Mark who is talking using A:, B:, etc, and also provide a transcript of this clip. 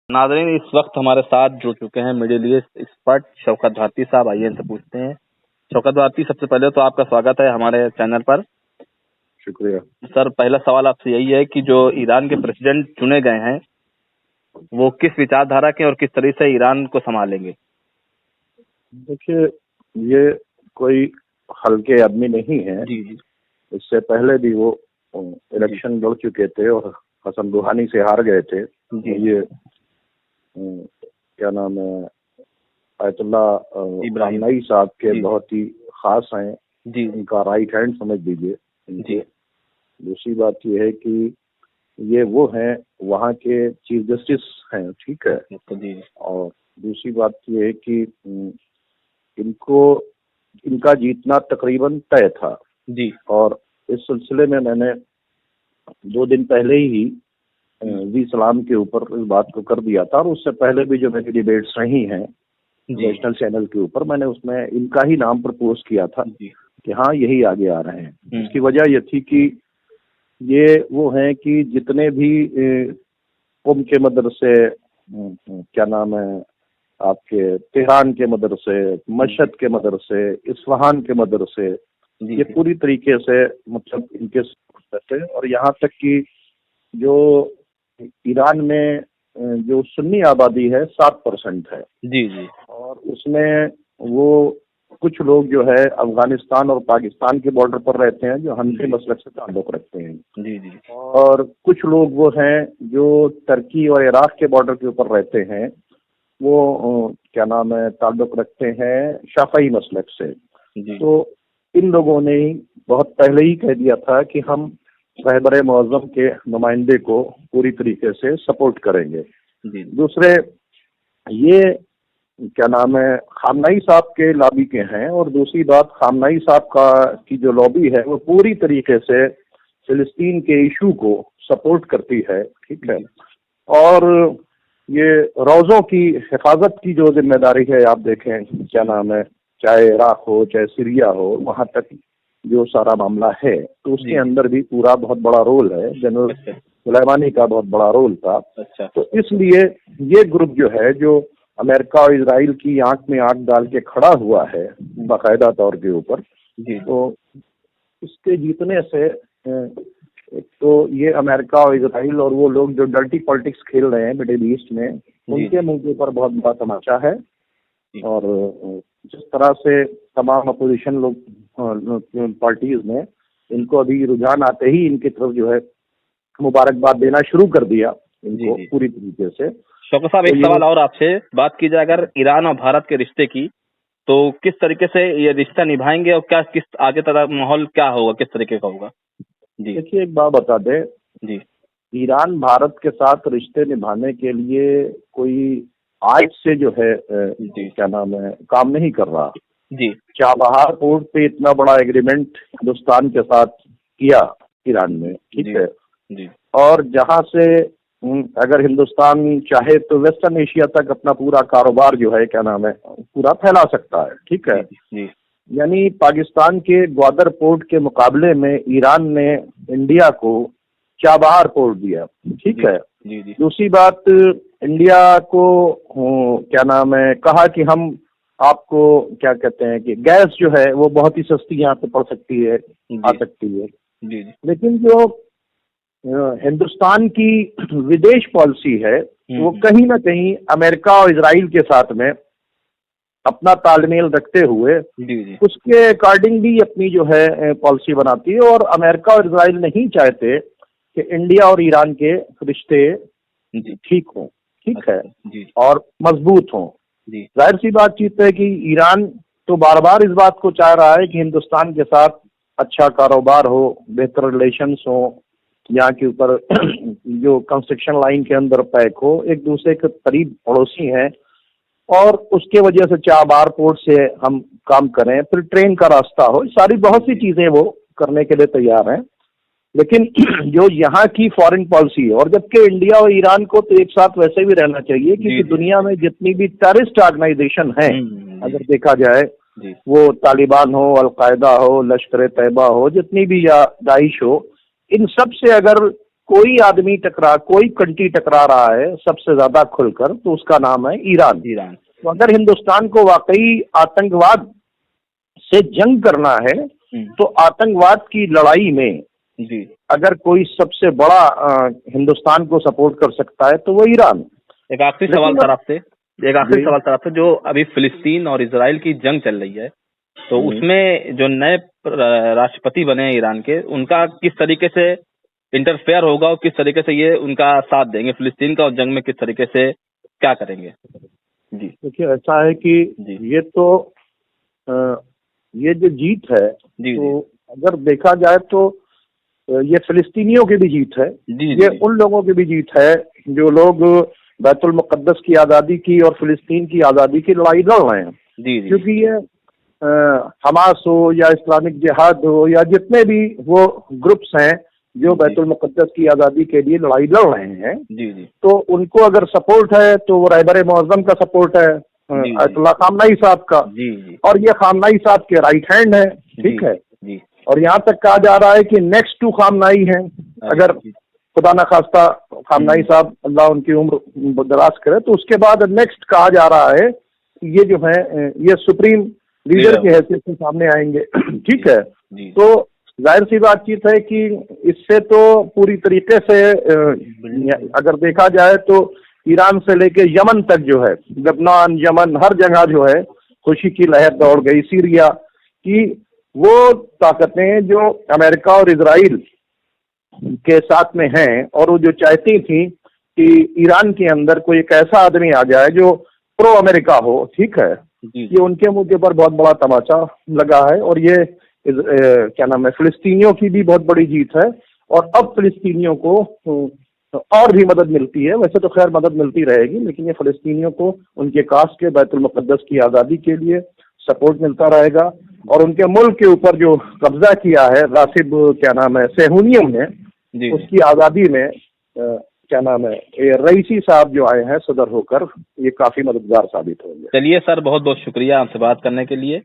A: नाज़रीन, इस वक्त हमारे साथ जुड़ चुके हैं Middle East expert Shaukat Bharti sahab. आइए इनसे पूछते हैं। शौकत भारती, सबसे पहले तो आपका स्वागत है हमारे चैनल पर।
B: शुक्रिया
A: सर, पहला सवाल आपसे यही है कि जो ईरान के प्रेसिडेंट चुने गए हैं वो किस विचारधारा के और किस तरह से ईरान को संभालेंगे?
B: देखिए, ये कोई हल्के आदमी नहीं है।
A: जी जी।
B: इससे पहले भी वो इलेक्शन लड़ चुके थे और हसन रूहानी से हार गए थे। ये क्या नाम है, आयतुल्ला खामनेई साहब के बहुत ही खास हैं
A: जी।
B: इनका राइट हैंड समझ लीजिए
A: जी।
B: दूसरी बात ये है कि ये वो हैं, वहाँ के चीफ जस्टिस हैं, ठीक है।
A: जी।
B: और दूसरी बात ये है कि इनका जीतना तकरीबन तय था
A: जी।
B: और इस सिलसिले में मैंने 2 दिन पहले ही वी सलाम के ऊपर इस बात को कर दिया था, और उससे पहले भी जो मेरी डिबेट्स रही हैं नेशनल चैनल के ऊपर, मैंने उसमें इनका ही नाम प्रपोज किया था कि हाँ, यही आगे आ रहे हैं। इसकी वजह ये थी कि ये वो हैं कि जितने भी कुम के मदरसे, क्या नाम है आपके, तेहरान के मदरसे, मशहद के मदरसे, इस्फहान के मदरसे, ये पूरी तरीके से मतलब इनके थे। और यहाँ तक कि जो ईरान में जो सुन्नी आबादी है 7% है।
A: जी जी।
B: और उसमें वो कुछ लोग जो है अफगानिस्तान और पाकिस्तान के बॉर्डर पर रहते हैं, जो हनफी मसलक से ताल्लुक रखते हैं।
A: जी जी।
B: और कुछ लोग वो हैं जो तुर्की और इराक के बॉर्डर के ऊपर रहते हैं, वो क्या नाम है, ताल्लुक रखते हैं शाफई मसलक से। तो इन लोगों ने बहुत पहले ही कह दिया था कि हम रहबर मुअज़्ज़म के नुमाइंदे को पूरी तरीके से सपोर्ट करेंगे। दूसरे, ये क्या नाम है, खामनेई साहब के लॉबी के हैं। और दूसरी बात, खामनेई साहब की जो लॉबी है वो पूरी तरीके से फिलिस्तीन के इशू को सपोर्ट करती है, ठीक है। और ये रोज़ों की हिफाजत की जो जिम्मेदारी है, आप देखें क्या नाम है, चाहे इराक हो चाहे सीरिया हो, वहाँ तक जो सारा मामला है, तो उसके अंदर भी पूरा बहुत बड़ा रोल है। जनरल सुलेमानी का बहुत बड़ा रोल था। तो इसलिए ये ग्रुप जो है, जो अमेरिका और इजराइल की आंख में आंख डाल के खड़ा हुआ है बाकायदा तौर के ऊपर, तो इसके जीतने से एक तो ये अमेरिका और इजराइल और वो लोग जो डर्टी पॉलिटिक्स खेल रहे हैं मिडिल ईस्ट में, उनके मुंह के ऊपर बहुत बड़ा तमाचा है। और जिस तरह से तमाम अपोजिशन लोग पार्टीज ने इनको अभी रुझान आते ही इनकी तरफ जो है मुबारकबाद देना शुरू कर दिया इनको पूरी तरीके से।
A: शौकत साहब, एक सवाल और आपसे, बात की जाए अगर ईरान और भारत के रिश्ते की, तो किस तरीके से ये रिश्ता निभाएंगे और क्या किस आगे तरह माहौल क्या होगा, किस तरीके का होगा? जी
B: देखिए, एक बात बता दे
A: जी,
B: ईरान भारत के साथ रिश्ते निभाने के लिए कोई आज से जो है क्या नाम है, काम नहीं कर रहा
A: जी।
B: चाबहार पोर्ट पे इतना बड़ा एग्रीमेंट हिंदुस्तान के साथ किया ईरान ने, ठीक है।
A: जी।
B: और जहां से अगर हिंदुस्तान चाहे तो वेस्टर्न एशिया तक अपना पूरा कारोबार जो है, क्या नाम है, पूरा फैला सकता है, ठीक है। यानी पाकिस्तान के ग्वादर पोर्ट के मुकाबले में ईरान ने इंडिया को चाबहार पोर्ट दिया, ठीक है। दूसरी बात, इंडिया को क्या नाम है, कहा कि हम आपको क्या कहते हैं कि गैस जो है वो बहुत ही सस्ती यहाँ पे पड़ सकती है, आ सकती है। लेकिन जो हिंदुस्तान की विदेश पॉलिसी है वो कहीं ना कहीं अमेरिका और इजराइल के साथ में अपना तालमेल रखते हुए उसके अकॉर्डिंग भी अपनी जो है पॉलिसी बनाती है। और अमेरिका और इजराइल नहीं चाहते कि इंडिया और ईरान के रिश्ते ठीक हों, ठीक है, और मजबूत हों। जाहिर सी बातचीत है कि ईरान तो बार बार इस बात को चाह रहा है कि हिंदुस्तान के साथ अच्छा कारोबार हो, बेहतर रिलेशंस हो, यहाँ के ऊपर जो कंस्ट्रक्शन लाइन के अंदर पैक हो, एक दूसरे के करीब पड़ोसी हैं, और उसके वजह से चाबहार पोर्ट से हम काम करें, फिर ट्रेन का रास्ता हो, सारी बहुत सी चीजें वो करने के लिए तैयार हैं। लेकिन जो यहाँ की फॉरेन पॉलिसी है, और जबकि इंडिया और ईरान को तो एक साथ वैसे भी रहना चाहिए, क्योंकि दुनिया में जितनी भी टेररिस्ट ऑर्गेनाइजेशन है, अगर देखा जाए, वो तालिबान हो, अलकायदा हो, लश्कर तैयबा हो, जितनी भी, या दाइश हो, इन सब से अगर कोई आदमी कोई कंट्री टकरा रहा है सबसे ज्यादा खुलकर, तो उसका नाम है ईरान।
A: ईरान।
B: तो अगर हिंदुस्तान को वाकई आतंकवाद से जंग करना है, तो आतंकवाद की लड़ाई में
A: जी
B: अगर कोई सबसे बड़ा हिंदुस्तान को सपोर्ट कर सकता है तो वो ईरान।
A: एक आखिरी सवाल सर आपसे, जो अभी फिलिस्तीन और इजराइल की जंग चल रही है, तो उसमें जो नए राष्ट्रपति बने हैं ईरान के, उनका किस तरीके से इंटरफेयर होगा और किस तरीके से ये उनका साथ देंगे फिलिस्तीन का, और जंग में किस तरीके से क्या करेंगे? जी
B: देखिए, ऐसा है कि ये तो ये जो जीत है, तो अगर देखा जाए तो ये फिलिस्तीनियों की भी जीत है। ये उन लोगों की भी जीत है जो लोग बैतुल मुक़द्दस की आज़ादी की और फिलिस्तीन की आज़ादी की लड़ाई लड़ रहे हैं। क्योंकि ये हमास हो या इस्लामिक जिहाद हो या जितने भी वो ग्रुप्स हैं जो बैतुल मुक़द्दस की आज़ादी के लिए लड़ाई लड़ रहे हैं, तो उनको अगर सपोर्ट है तो वो रहबर मुअज़्ज़म का सपोर्ट है, अयतुल्लाह ख़ामनई साहब का, और ये ख़ामनई साहब के राइट हैंड है, ठीक है। और यहाँ तक कहा जा रहा है कि नेक्स्ट टू ख़ामनई हैं। अगर खुदा न खास्ता ख़ामनई साहब, अल्लाह उनकी उम्र दराज करे, तो उसके बाद नेक्स्ट कहा जा रहा है कि ये जो है ये सुप्रीम लीडर की हैसियत से सामने आएंगे, ठीक है। तो जाहिर सी बातचीत है कि इससे तो पूरी तरीके से अगर देखा जाए तो ईरान से लेके यमन तक जो है, लेबनान, यमन, हर जगह जो है खुशी की लहर दौड़ गई। सीरिया की वो ताकतें जो अमेरिका और इजराइल के साथ में हैं, और वो जो चाहती थी कि ईरान के अंदर कोई एक ऐसा आदमी आ जाए जो प्रो अमेरिका हो, ठीक है, ये उनके मुंह के ऊपर बहुत बड़ा तमाचा लगा है। और ये क्या नाम है, फिलिस्तीनियों की भी बहुत बड़ी जीत है। और अब फिलिस्तीनियों को और भी मदद मिलती है, वैसे तो खैर मदद मिलती रहेगी, लेकिन ये फिलिस्तीनियों को उनके कास्ट के बैतुल मुक़द्दस की आज़ादी के लिए सपोर्ट मिलता रहेगा। और उनके मुल्क के ऊपर जो कब्जा किया है रासिब क्या नाम है सेहूनियों ने, उसकी आज़ादी में क्या नाम है रईसी साहब जो आए हैं सदर होकर, ये काफी मददगार साबित होंगे।
A: चलिए सर, बहुत बहुत शुक्रिया आपसे बात करने के लिए।